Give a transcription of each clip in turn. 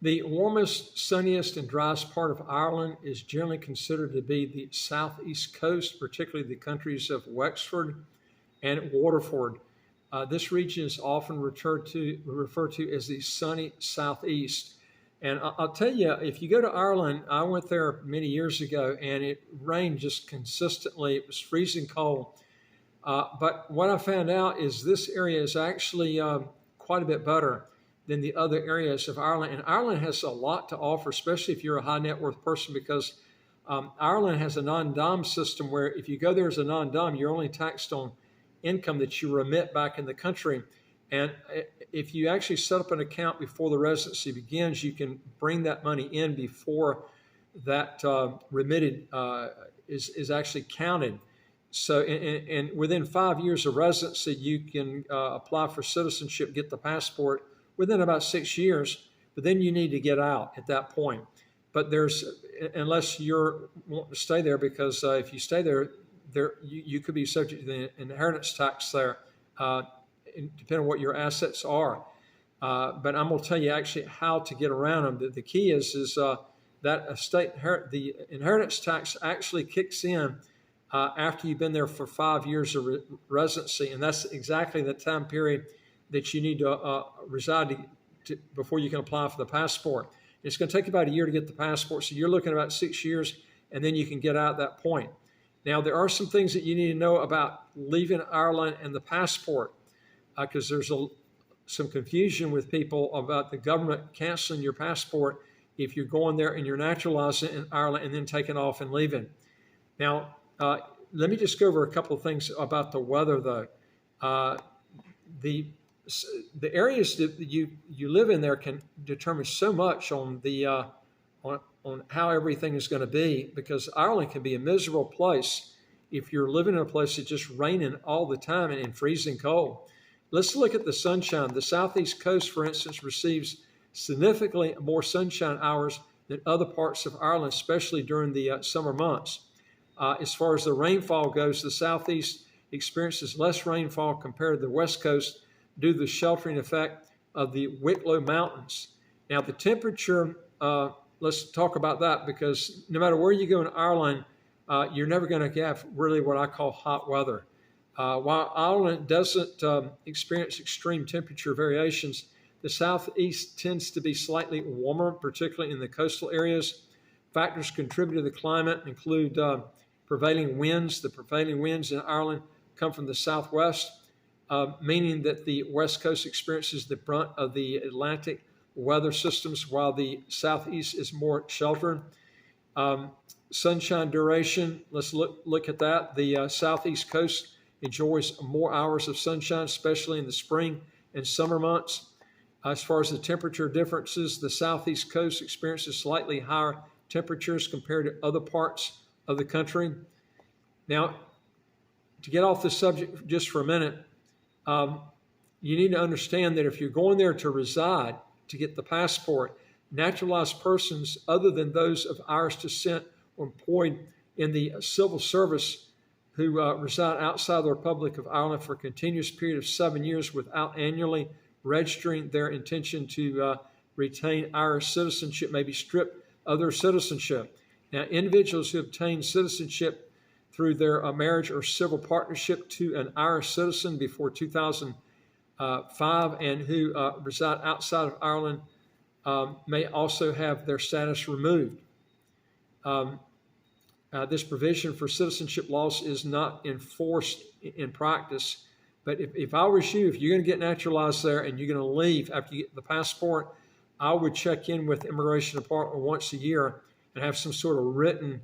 The warmest, sunniest, and driest part of Ireland is generally considered to be the southeast coast, particularly the countries of Wexford and Waterford. This region is often referred to as the sunny southeast. And I'll tell you, if you go to Ireland, I went there many years ago, and it rained just consistently. It was freezing cold. But what I found out is this area is actually quite a bit better than the other areas of Ireland. And Ireland has a lot to offer, especially if you're a high net worth person, because Ireland has a non-dom system where if you go there as a non-dom, you're only taxed on income that you remit back in the country. And if you actually set up an account before the residency begins, you can bring that money in before that remitted is actually counted. So, and within 5 years of residency, you can apply for citizenship, get the passport within about 6 years, but then you need to get out at that point. But unless you're wanting to stay there, because if you stay there, you could be subject to the inheritance tax there, depending on what your assets are. But I'm going to tell you actually how to get around them. The key is that the inheritance tax actually kicks in after you've been there for 5 years of residency, and that's exactly the time period that you need to reside before you can apply for the passport. It's going to take about a year to get the passport, so you're looking at about 6 years, and then you can get out at that point. Now, there are some things that you need to know about leaving Ireland and the passport, because there's some confusion with people about the government canceling your passport if you're going there and you're naturalizing in Ireland and then taking off and leaving. Now, let me just go over a couple of things about the weather, though. The areas that you live in there can determine so much on the on how everything is going to be, because Ireland can be a miserable place if you're living in a place that's just raining all the time and freezing cold. Let's look at the sunshine. The southeast coast, for instance, receives significantly more sunshine hours than other parts of Ireland, especially during the summer months. As far as the rainfall goes, the southeast experiences less rainfall compared to the west coast due to the sheltering effect of the Wicklow Mountains. Now, the temperature, let's talk about that, because no matter where you go in Ireland, you're never going to have really what I call hot weather. While Ireland doesn't experience extreme temperature variations, the southeast tends to be slightly warmer, particularly in the coastal areas. Factors contributing to the climate include prevailing winds. The prevailing winds in Ireland come from the southwest, meaning that the west coast experiences the brunt of the Atlantic weather systems, while the southeast is more sheltered. Sunshine duration, let's look at that. The southeast coast enjoys more hours of sunshine, especially in the spring and summer months. As far as the temperature differences, the southeast coast experiences slightly higher temperatures compared to other parts of the country. Now, to get off the subject just for a minute, you need to understand that if you're going there to reside, to get the passport, naturalized persons other than those of Irish descent or employed in the civil service who reside outside the Republic of Ireland for a continuous period of 7 years without annually registering their intention to retain Irish citizenship may be stripped of their citizenship. Now, individuals who obtain citizenship through their marriage or civil partnership to an Irish citizen before 2005 and who reside outside of Ireland may also have their status removed. This provision for citizenship loss is not enforced in practice, but if I was you, if you're going to get naturalized there and you're going to leave after you get the passport, I would check in with the Immigration Department once a year and have some sort of written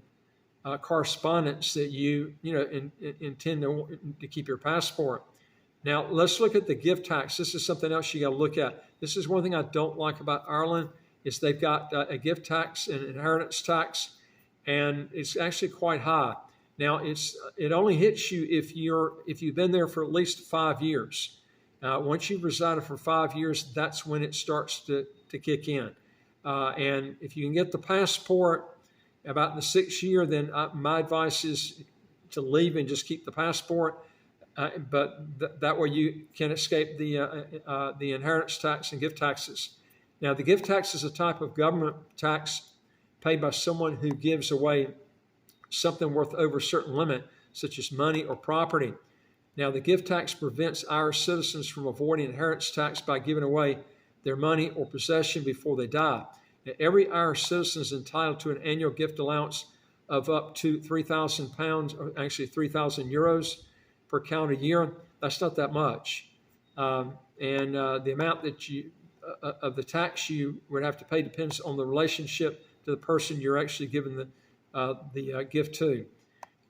correspondence that you intend to keep your passport. Now, let's look at the gift tax. This is something else you got to look at. This is one thing I don't like about Ireland is they've got a gift tax and inheritance tax, and it's actually quite high. Now, it only hits you if you've been there for at least 5 years. Once you've resided for 5 years, that's when it starts to kick in. And if you can get the passport about the 6th year, then my advice is to leave and just keep the passport. But that way you can escape the inheritance tax and gift taxes. Now, the gift tax is a type of government tax paid by someone who gives away something worth over a certain limit, such as money or property. Now, the gift tax prevents Irish citizens from avoiding inheritance tax by giving away their money or possession before they die. Now, every Irish citizen is entitled to an annual gift allowance of up to £3,000, or actually €3,000 per calendar year. That's not that much. The amount that of the tax you would have to pay depends on the relationship to the person you're actually giving the gift to.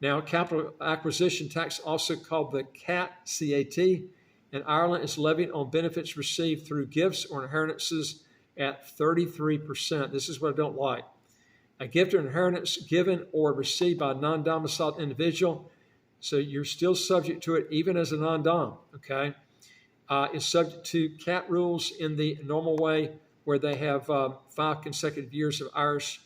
Now, capital acquisition tax, also called the CAT, in Ireland, is levied on benefits received through gifts or inheritances at 33%. This is what I don't like. A gift or inheritance given or received by a non-domiciled individual, so you're still subject to it even as a non-dom, okay, is subject to CAT rules in the normal way, where they have 5 consecutive years of Irish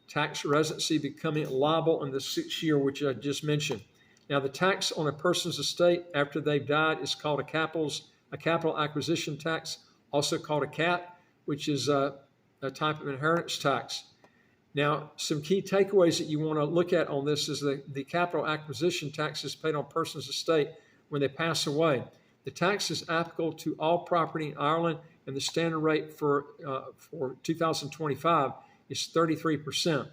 tax residency, becoming liable in the 6th year, which I just mentioned. Now, the tax on a person's estate after they've died is called a capital acquisition tax, also called a CAT, which is a type of inheritance tax. Now, some key takeaways that you want to look at on this is the capital acquisition tax is paid on a person's estate when they pass away. The tax is applicable to all property in Ireland, and the standard rate for 2025 is 33%.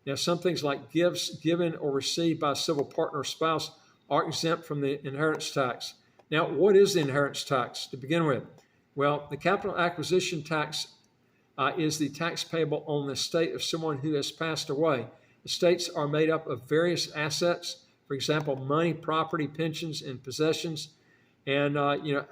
Now, some things like gifts given or received by a civil partner or spouse are exempt from the inheritance tax. Now, what is the inheritance tax to begin with? Well, the capital acquisition tax is the tax payable on the estate of someone who has passed away. Estates are made up of various assets, for example, money, property, pensions, and possessions. And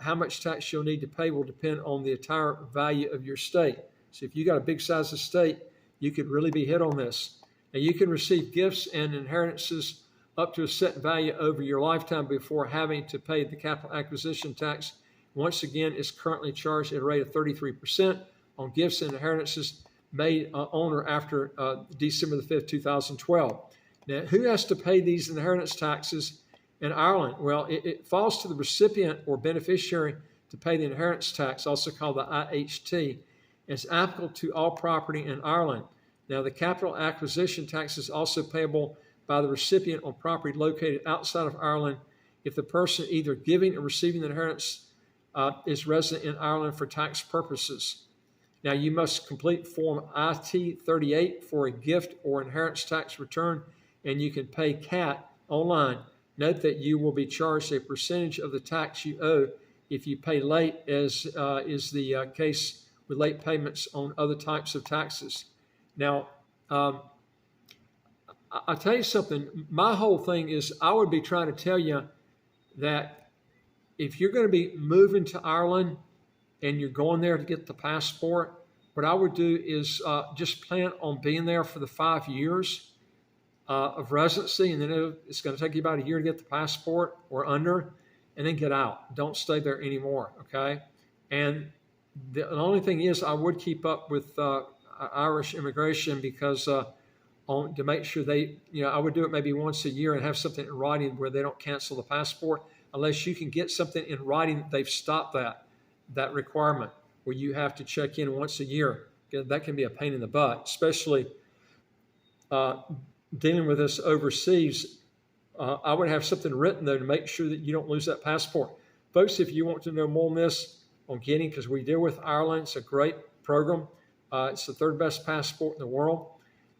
how much tax you'll need to pay will depend on the entire value of your estate. So if you got a big size estate, you could really be hit on this. Now, you can receive gifts and inheritances up to a set value over your lifetime before having to pay the capital acquisition tax. Once again, it's currently charged at a rate of 33% on gifts and inheritances made on or after December the 5th, 2012. Now, who has to pay these inheritance taxes in Ireland? Well, it falls to the recipient or beneficiary to pay the inheritance tax, also called the IHT. It's applicable to all property in Ireland. Now, the capital acquisition tax is also payable by the recipient on property located outside of Ireland if the person either giving or receiving the inheritance is resident in Ireland for tax purposes. Now, you must complete Form IT-38 for a gift or inheritance tax return, and you can pay CAT online. Note that you will be charged a percentage of the tax you owe if you pay late, as is the case with late payments on other types of taxes. Now, I'll tell you something. My whole thing is I would be trying to tell you that if you're going to be moving to Ireland and you're going there to get the passport, what I would do is just plan on being there for the 5 years of residency, and then it's going to take you about a year to get the passport or under, and then get out. Don't stay there anymore, okay? And the only thing is I would keep up with Irish immigration because to make sure they, I would do it maybe once a year and have something in writing where they don't cancel the passport unless you can get something in writing that they've stopped that requirement where you have to check in once a year. That can be a pain in the butt, especially dealing with this overseas. I would have something written, though, to make sure that you don't lose that passport. Folks, if you want to know more on this, on getting, because we deal with Ireland, it's a great program. It's the 3rd best passport in the world.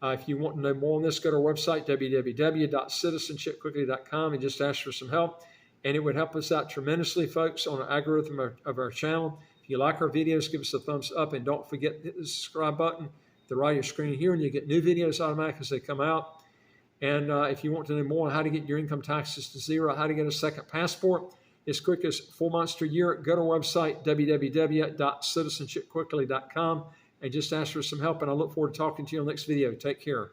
If you want to know more on this, go to our website, www.citizenshipquickly.com, and just ask for some help. And it would help us out tremendously, folks, on the algorithm of our channel. If you like our videos, give us a thumbs up, and don't forget to hit the subscribe button at the right of your screen here, and you get new videos automatically as they come out. And if you want to know more on how to get your income taxes to zero, how to get a second passport as quick as 4 months to a year, go to our website, www.citizenshipquickly.com, and just ask for some help. And I look forward to talking to you on the next video. Take care.